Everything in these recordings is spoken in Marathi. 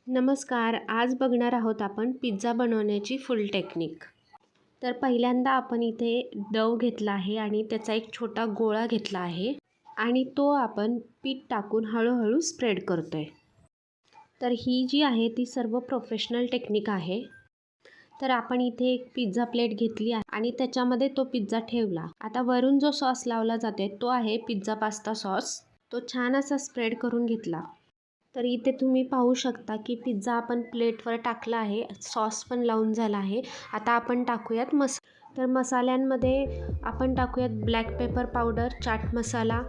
नमस्कार. आज बघणार आहोत आपण पिझ्झा बनवण्याची फुल टेक्निक. तर पहिल्यांदा आपण इथे डव घेतला आहे आणि त्याचा एक छोटा गोळा घेतला आहे आणि तो आपण पीठ टाकून हळूहळू स्प्रेड करतोय. तर ही जी आहे ती सर्व प्रोफेशनल टेक्निक आहे. तर आपण इथे एक पिझ्झा प्लेट घेतली आहे आणि त्याच्यामध्ये तो पिझ्झा ठेवला. आता वरून जो सॉस लावला जाते तो आहे पिझ्झा पास्ता सॉस. तो छान असा स्प्रेड करून घेतला. तर इथे तुम्ही पाहू शकता की पिझ्झा आपण प्लेटवर टाकला आहे, सॉस पण लावून झाला आहे. आता आपण टाकूयात तर मसाल्यांमध्ये आपण टाकूयात black pepper powder, chaat masala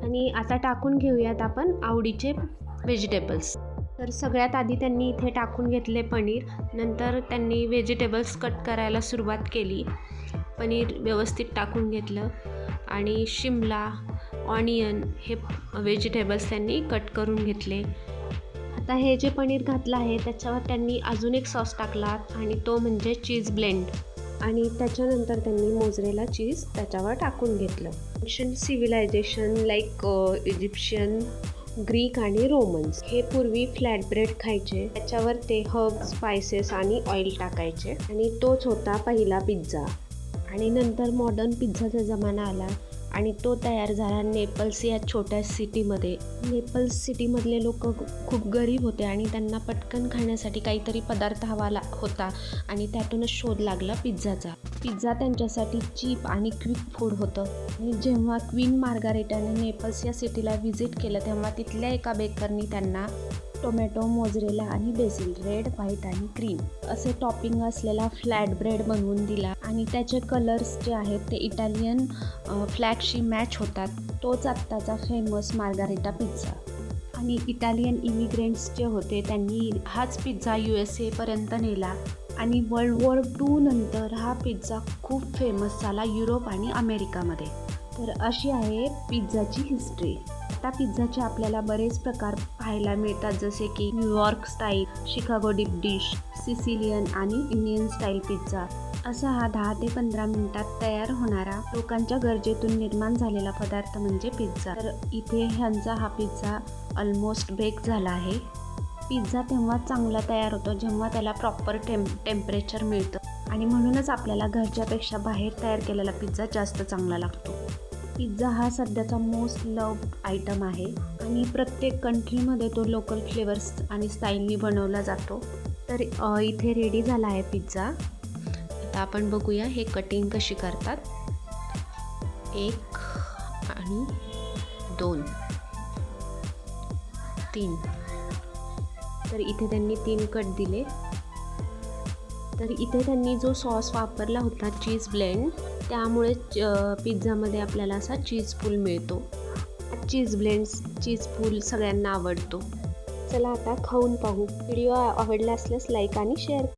आणि आता टाकून घेऊयात आपण आवडीचे व्हेजिटेबल्स. तर सगळ्यात आधी त्यांनी इथे टाकून घेतले पनीर. नंतर त्यांनी व्हेजिटेबल्स कट करायला सुरुवात केली. पनीर व्यवस्थित टाकून घेतलं आणि शिमला, ऑनियन हे व्हेजिटेबल्स त्यांनी कट करून घेतले. आता हे जे पनीर घातलं आहे त्याच्यावर त्यांनी अजून एक सॉस टाकला आणि तो म्हणजे चीज ब्लेंड आणि त्याच्यानंतर त्यांनी मोझरेला चीज त्याच्यावर टाकून घेतलं. Ancient civilization like Egyptian, Greek आणि रोमन्स हे पूर्वी फ्लॅट ब्रेड खायचे. त्याच्यावर ते हर्ब्स, स्पायसेस आणि ऑइल टाकायचे आणि तोच होता पहिला पिझ्झा. आणि नंतर मॉडर्न पिझ्झाचा जमाना आला आणि तो तयार झाला नेपल्स या छोट्या सिटीमध्ये. नेपल्स सिटीमधले लोक खूप गरीब होते आणि त्यांना पटकन खाण्यासाठी काहीतरी पदार्थ हवा होता आणि त्यातूनच शोध लागला पिझ्झाचा. पिझ्झा त्यांच्यासाठी चीप आणि क्विक फूड होतं. आणि जेव्हा क्वीन मार्गारेटाने नेपल्स या सिटीला व्हिजिट केलं तेव्हा तिथल्या एका बेकरनी त्यांना टोमॅटो, मोझरेला आणि बेसिल, रेड, व्हाईट आणि क्रीम असे टॉपिंग असलेला फ्लॅट ब्रेड बनवून दिला आणि त्याचे कलर्स जे आहेत ते इटालियन फ्लॅगशी मॅच होतात. तोच आत्ताचा फेमस मार्गारेटा पिझ्झा. आणि इटालियन इमिग्रेंट्स जे होते त्यांनी हाच पिझ्झा USA पर्यंत नेला आणि वर्ल्ड वॉर II नंतर हा पिझ्झा खूप फेमस झाला युरोप आणि अमेरिकामध्ये. तर अशी आहे पिझ्झाची हिस्ट्री. आता पिझ्झाचे आपल्याला बरेच प्रकार पाहायला मिळतात, जसे की New York style, Chicago deep dish, Sicilian आणि इंडियन स्टाईल पिझ्झा. असा हा 10 ते 15 मिनिटात तयार होणारा लोकांच्या गरजेतून निर्माण झालेला पदार्थ म्हणजे पिझ्झा. तर इथे ह्यांचा हा पिझ्झा ऑलमोस्ट बेक झाला आहे. पिझ्झा तेव्हा चांगला तयार होतो जेव्हा त्याला प्रॉपर टेम्परेचर मिळतं आणि म्हणूनच आपल्याला घरच्यापेक्षा बाहेर तयार केलेला पिझ्झा जास्त चांगला लागतो. पिझ्झा हा सध्याचा मोस्ट लव्ड आयटम आहे आणि प्रत्येक कंट्रीमध्ये तो लोकल फ्लेवर्स आणि स्टाईलनी बनवला जातो. तर इथे रेडी झाला आहे पिझ्झा. आता आपण बघूया हे कटिंग कशी करतात. 1 आणि 2, 3. तर इथे त्यांनी 3 कट दिले. तर इथे त्यांनी जो सॉस वापरला होता चीज ब्लेंड, त्यामुळे पिझ्झामध्ये आपल्याला असा चीज पूल मिळतो. चीज ब्लेंड, चीज पूल सगळ्यांना आवडतो. चला आता खाऊन पाहू. व्हिडिओ आवडला असल्यास लाईक आणि शेअर